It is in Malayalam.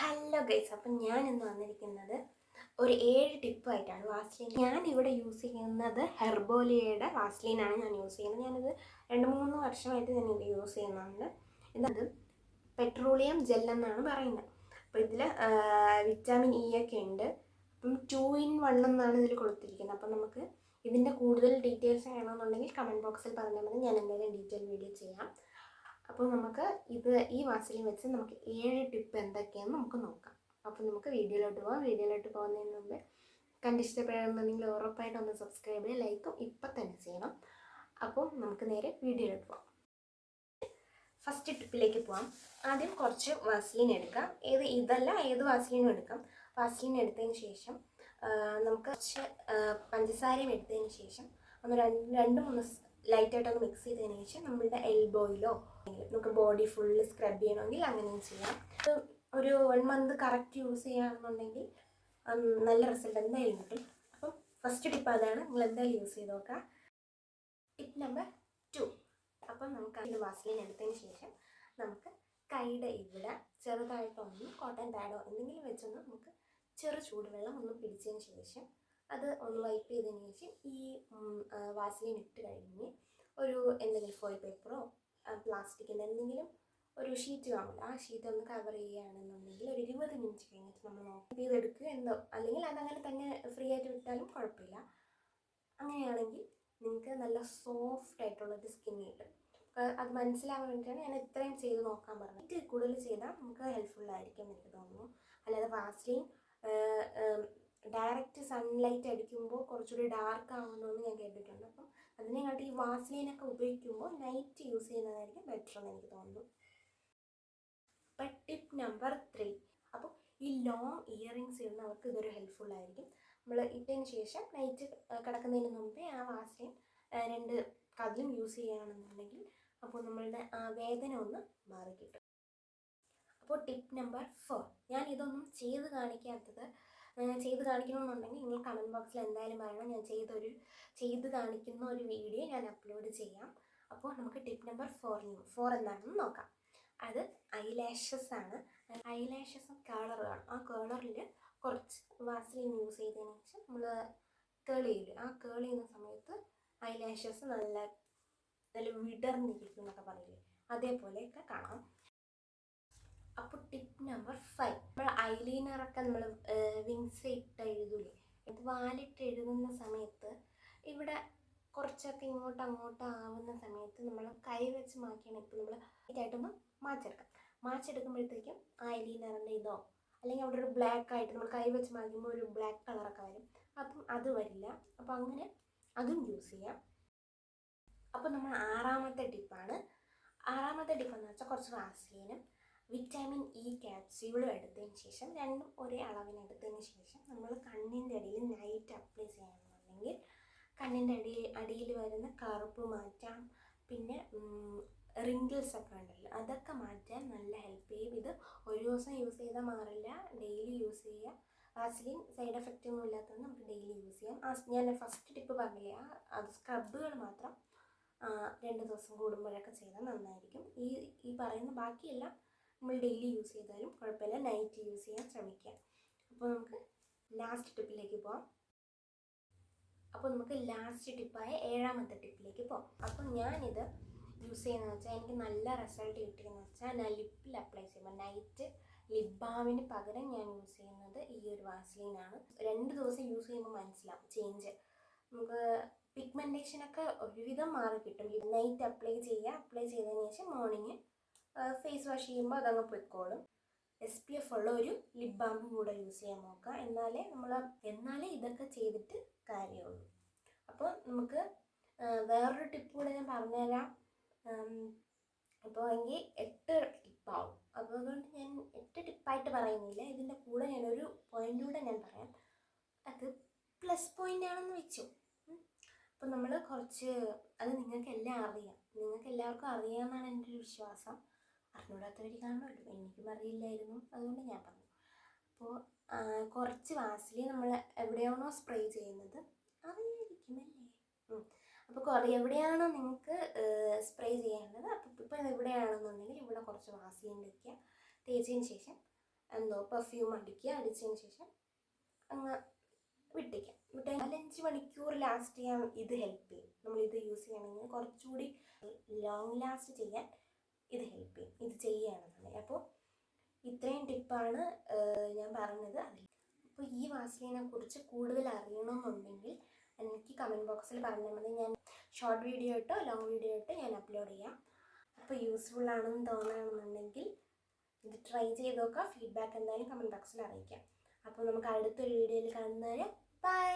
ഹലോ ഗൈസ്, അപ്പം ഞാൻ ഇന്ന് വന്നിരിക്കുന്നത് ഒരു 7 ടിപ്പായിട്ടാണ്. വാസ്ലീൻ ഞാൻ ഇവിടെ യൂസ് ചെയ്യുന്നത് ഹെർബോലിയയുടെ വാസ്ലീനാണ് ഞാൻ യൂസ് ചെയ്യുന്നത്. ഞാനിത് 2-3 വർഷമായിട്ട് ഞാനിത് യൂസ് ചെയ്യുന്നുണ്ട്. ഇന്നത് പെട്രോളിയം ജെൽ എന്നാണ് പറയുന്നത്. അപ്പോൾ ഇതിൽ വിറ്റാമിൻ ഇ ഒക്കെ ഉണ്ട്. അപ്പം 2 in 1 എന്നാണ് ഇതിൽ കൊടുത്തിരിക്കുന്നത്. അപ്പം നമുക്ക് ഇതിൻ്റെ കൂടുതൽ ഡീറ്റെയിൽസ് വേണമെന്നുണ്ടെങ്കിൽ കമൻറ്റ് ബോക്സിൽ പറഞ്ഞാൽ മതി, ഞാൻ എന്തായാലും ഡീറ്റെയിൽ വീഡിയോ ചെയ്യാം. അപ്പോൾ നമുക്ക് ഈ വാസലിൻ വെച്ച് നമുക്ക് 7 ടിപ്പ് എന്തൊക്കെയാണെന്ന് നമുക്ക് നോക്കാം. അപ്പോൾ നമുക്ക് വീഡിയോയിലോട്ട് പോകാം. വീഡിയോയിലോട്ട് പോകുന്നതിന് മുമ്പ് കണ്ടിഷ്ടപ്പെടുന്നുണ്ടെങ്കിൽ ഉറപ്പായിട്ടും ഒന്ന് സബ്സ്ക്രൈബ് ചെയ്യുക, ലൈക്കും ഇപ്പം തന്നെ ചെയ്യണം. അപ്പോൾ നമുക്ക് നേരെ വീഡിയോയിലോട്ട് പോകാം. ഫസ്റ്റ് ടിപ്പിലേക്ക് പോകാം. ആദ്യം കുറച്ച് വാസലിൻ എടുക്കാം. ഏത് വാസലിനും എടുക്കാം. വാസലിൻ എടുത്തതിന് ശേഷം നമുക്ക് കുറച്ച് പഞ്ചസാരയും എടുത്തതിന് ശേഷം ഒന്ന് 2-3 ലൈറ്റായിട്ടൊന്ന് മിക്സ് ചെയ്തതിന് ശേഷം നമ്മളുടെ എൽബോയിലോ നമുക്ക് ബോഡി ഫുള്ള് സ്ക്രബ് ചെയ്യണമെങ്കിൽ അങ്ങനെയും ചെയ്യാം. ഒരു 1 month കറക്റ്റ് യൂസ് ചെയ്യുകയാണെന്നുണ്ടെങ്കിൽ നല്ല റിസൾട്ട് എന്തായാലും കിട്ടും. അപ്പം ഫസ്റ്റ് ടിപ്പ് അതാണ്, നിങ്ങൾ എന്തായാലും യൂസ് ചെയ്ത് നോക്കാം. Tip number 2. അപ്പം നമുക്ക് ഇത് വാസലിൻ എടുത്തതിന് ശേഷം നമുക്ക് കൈയുടെ ഇവിടെ ചെറുതായിട്ടൊന്ന് കോട്ടൺ പാഡോ എന്തെങ്കിലും വെച്ചൊന്ന് നമുക്ക് ചെറു ചൂടുവെള്ളം ഒന്ന് പിടിച്ചതിന് ശേഷം അത് ഒന്ന് വൈപ്പ് ചെയ്തതിന് ശേഷം ഈ വാസലിൻ ഇട്ട് കഴിഞ്ഞ് ഒരു എന്തെങ്കിലും ഫോയിൽ പേപ്പറോ പ്ലാസ്റ്റിക്കിൻ്റെ എന്തെങ്കിലും ഒരു ഷീറ്റ് കാണില്ല, ആ ഷീറ്റ് ഒന്ന് കവർ ചെയ്യുകയാണെന്നുണ്ടെങ്കിൽ ഒരു 20 minutes കഴിഞ്ഞിട്ട് നമ്മൾ നോക്കി ചെയ്തെടുക്കുക എന്തോ, അല്ലെങ്കിൽ അതങ്ങനെ തന്നെ ഫ്രീ ആയിട്ട് വിട്ടാലും കുഴപ്പമില്ല. അങ്ങനെയാണെങ്കിൽ നിങ്ങൾക്ക് നല്ല സോഫ്റ്റ് ആയിട്ടുള്ളൊരു സ്കിൻ കിട്ടും. അത് മനസ്സിലാവാൻ വേണ്ടിയിട്ടാണ് ഞാൻ ഇത്രയും ചെയ്ത് നോക്കാൻ പറഞ്ഞത്. ഇത് കൂടുതൽ ചെയ്താൽ നമുക്ക് ഹെൽപ്ഫുള്ളായിരിക്കും എനിക്ക് തോന്നുന്നു. അല്ലാതെ വാസലിൻ ഡയറക്റ്റ് സൺലൈറ്റ് അടിക്കുമ്പോൾ കുറച്ചുകൂടി ഡാർക്ക് ആവുന്നതെന്ന് ഞാൻ കേട്ടിട്ടുണ്ട്. അപ്പം അതിനെക്കാട്ടി ഈ വാസലിനൊക്കെ ഉപയോഗിക്കുമ്പോൾ നൈറ്റ് യൂസ് ചെയ്യുന്നതായിരിക്കും ബെറ്റർ എന്ന് എനിക്ക് തോന്നുന്നു. അപ്പം ടിപ്പ് നമ്പർ 3. അപ്പോൾ ഈ ലോങ് ഇയറിങ്സ് ഇടുന്നവർക്ക് ഇതൊരു ഹെൽപ്ഫുള്ളായിരിക്കും. നമ്മൾ ഇട്ടതിന് ശേഷം നൈറ്റ് കിടക്കുന്നതിന് മുമ്പേ ആ വാസലിൻ 2 കതിലും യൂസ് ചെയ്യുകയാണെന്നുണ്ടെങ്കിൽ അപ്പോൾ നമ്മളുടെ വേദന ഒന്ന് മാറിക്കിട്ടും. അപ്പോൾ ടിപ്പ് നമ്പർ 4. ഞാൻ ഇതൊന്നും ചെയ്ത് കാണിക്കണമെന്നുണ്ടെങ്കിൽ നിങ്ങൾ കമൻറ്റ് ബോക്സിൽ എന്തായാലും പറയണം. ഞാൻ ചെയ്ത് കാണിക്കുന്ന ഒരു വീഡിയോ ഞാൻ അപ്ലോഡ് ചെയ്യാം. അപ്പോൾ നമുക്ക് ടിപ്പ് നമ്പർ 4 എന്താണെന്ന് നോക്കാം. അത് ഐലാഷസ് ആണ്. ഐലാഷസ് കളർ കാണും. ആ കളറിൽ കുറച്ച് വാസലിൻ യൂസ് ചെയ്തതിന് ശേഷം നമ്മൾ കേൾ ചെയ്യുന്ന സമയത്ത് ഐലാഷസ് നല്ല വിടർന്നിരിക്കും എന്നൊക്കെ പറയില്ലേ, അതേപോലെയൊക്കെ കാണാം. അപ്പോൾ ടിപ്പ് നമ്പർ 5. നമ്മൾ ഐലൈനറൊക്കെ നമ്മൾ വിങ്സ് ഇട്ട് എഴുതൂലേ, ഇത് വാലിട്ട് എഴുതുന്ന സമയത്ത് ഇവിടെ കുറച്ചൊക്കെ ഇങ്ങോട്ട് അങ്ങോട്ട് ആവുന്ന സമയത്ത് നമ്മൾ കൈ വെച്ച് മാറ്റിയാണ്. ഇപ്പോൾ നമ്മൾ ഇതായിട്ടൊന്ന് മാച്ചെടുക്കുമ്പോഴത്തേക്കും ഐലൈനറിൻ്റെ ഇതോ അല്ലെങ്കിൽ അവിടെ ഒരു ബ്ലാക്ക് ആയിട്ട് നമ്മൾ കൈ വെച്ച് മാറ്റുമ്പോൾ ഒരു ബ്ലാക്ക് കളറൊക്കെ വരും. അപ്പം അത് വരില്ല. അപ്പം അങ്ങനെ അതും യൂസ് ചെയ്യാം. അപ്പോൾ നമ്മൾ 6ാമത്തെ ടിപ്പാണ്. 6ാമത്തെ ടിപ്പെന്ന് വെച്ചാൽ കുറച്ച് വാസലിനും വിറ്റാമിൻ ഇ ക്യാപ്സ്യൂളും എടുത്തതിന് ശേഷം 2ഉം ഒരേ അളവിന് എടുത്തതിന് ശേഷം നമ്മൾ കണ്ണിൻ്റെ അടിയിൽ നൈറ്റ് അപ്ലൈ ചെയ്യണമെന്നുണ്ടെങ്കിൽ കണ്ണിൻ്റെ അടിയിൽ വരുന്ന കറുപ്പ് മാറ്റാം. പിന്നെ റിങ്കിൾസ് ഒക്കെ ഉണ്ടല്ലോ, അതൊക്കെ മാറ്റാൻ നല്ല ഹെൽപ്പ് ചെയ്യും. ഇത് ഒരു ദിവസം യൂസ് ചെയ്താൽ മാറില്ല, ഡെയിലി യൂസ് ചെയ്യുക. വാസലിൻ സൈഡ് എഫക്റ്റ് ഒന്നും ഇല്ലാത്തതുകൊണ്ട് നമുക്ക് ഡെയിലി യൂസ് ചെയ്യാം. ഞാൻ ഫസ്റ്റ് ടിപ്പ് പറഞ്ഞില്ലേ, അത് സ്ക്രബുകൾ മാത്രം 2 ദിവസം കൂടുമ്പോഴൊക്കെ ചെയ്താൽ നന്നായിരിക്കും. ഈ പറയുന്ന ബാക്കിയെല്ലാം നമ്മൾ ഡെയിലി യൂസ് ചെയ്താലും കുഴപ്പമില്ല, നൈറ്റ് യൂസ് ചെയ്യാൻ ശ്രമിക്കുക. അപ്പോൾ നമുക്ക് ലാസ്റ്റ് ടിപ്പിലേക്ക് പോകാം. അപ്പോൾ നമുക്ക് ലാസ്റ്റ് ടിപ്പായ 7ാമത്തെ ടിപ്പിലേക്ക് പോകാം. അപ്പോൾ ഞാനിത് യൂസ് ചെയ്യുന്നതെന്ന് വെച്ചാൽ എനിക്ക് നല്ല റിസൾട്ട് കിട്ടിയെന്ന് വെച്ചാൽ ഞാൻ ലിപ്പിൽ അപ്ലൈ ചെയ്യുമ്പോൾ നൈറ്റ് ലിപ് ബാമിന് പകരം ഞാൻ യൂസ് ചെയ്യുന്നത് ഈ ഒരു വാസലിനാണ്. 2 ദിവസം യൂസ് ചെയ്യുമ്പോൾ മനസ്സിലാവും ചേഞ്ച്. നമുക്ക് പിഗ്മെൻറ്റേഷനൊക്കെ ഒരുവിധം മാറി കിട്ടും. നൈറ്റ് അപ്ലൈ ചെയ്തതിന് ശേഷം മോർണിംഗ് ഫേസ് വാഷ് ചെയ്യുമ്പോൾ അതങ്ങ് പൊയ്ക്കോളും. SPF ഉള്ള ഒരു ലിപ് ബാമും കൂടെ യൂസ് ചെയ്യാൻ നോക്കുക. എന്നാലേ ഇതൊക്കെ ചെയ്തിട്ട് കാര്യമുള്ളൂ. അപ്പോൾ നമുക്ക് വേറൊരു ടിപ്പ് കൂടെ ഞാൻ പറഞ്ഞുതരാം. അപ്പോൾ എങ്കിൽ 8 ടിപ്പാവും. അപ്പോൾ അതുകൊണ്ട് ഞാൻ 8 ടിപ്പായിട്ട് പറയുന്നില്ല. ഇതിൻ്റെ കൂടെ ഞാനൊരു പോയിൻ്റ് കൂടെ ഞാൻ പറയാം. അത് പ്ലസ് പോയിൻ്റ് ആണെന്ന് വെച്ചു. അപ്പോൾ നമ്മൾ അത് നിങ്ങൾക്ക് എല്ലാവർക്കും അറിയാമെന്നാണ് എൻ്റെ ഒരു വിശ്വാസം. അറിഞ്ഞൂടാത്തവർ കാണുമല്ലോ, എനിക്കും അറിയില്ലായിരുന്നു, അതുകൊണ്ട് ഞാൻ പറഞ്ഞു. അപ്പോൾ കുറച്ച് വാസലിൻ നമ്മൾ എവിടെയാണോ സ്പ്രേ ചെയ്യുന്നത് അറിയായിരിക്കുമല്ലേ. അപ്പോൾ എവിടെയാണോ നിങ്ങൾക്ക് സ്പ്രേ ചെയ്യേണ്ടത്, അപ്പോൾ ഇപ്പോൾ എവിടെയാണെന്നുണ്ടെങ്കിൽ ഇവിടെ കുറച്ച് വാസലിൻ വയ്ക്കുക. തേച്ചതിന് ശേഷം പെർഫ്യൂം അടിച്ചതിന് ശേഷം അങ്ങ് വിട്ടേക്കാം. 4-5 മണിക്കൂർ ലാസ്റ്റ് ചെയ്യാൻ ഇത് ഹെൽപ്പ് ചെയ്യും. നമ്മളിത് യൂസ് ചെയ്യണമെങ്കിൽ കുറച്ചുകൂടി ലോങ് ലാസ്റ്റ് ചെയ്യാൻ ഇത് ഹെൽപ്പ് ചെയ്യും, ഇത് ചെയ്യുകയാണെന്നുണ്ടെങ്കിൽ. അപ്പോൾ ഇത്രയും ടിപ്പാണ് ഞാൻ പറഞ്ഞത്. അപ്പോൾ ഈ വാസ്ലീനെ കുറിച്ച് കൂടുതൽ അറിയണമെന്നുണ്ടെങ്കിൽ എനിക്ക് കമൻറ്റ് ബോക്സിൽ പറഞ്ഞാൽ മതി. ഞാൻ ഷോർട്ട് വീഡിയോ ഇട്ടോ ലോങ് വീഡിയോ ഇട്ടോ ഞാൻ അപ്ലോഡ് ചെയ്യാം. അപ്പോൾ യൂസ്ഫുൾ ആണെന്ന് തോന്നുകയാണെന്നുണ്ടെങ്കിൽ ഇത് ട്രൈ ചെയ്ത് നോക്കുക. ഫീഡ്ബാക്ക് എന്തായാലും കമൻറ്റ് ബോക്സിൽ അറിയിക്കാം. അപ്പോൾ നമുക്ക് അടുത്തൊരു വീഡിയോയിൽ കാണുന്നവരെ ബൈ.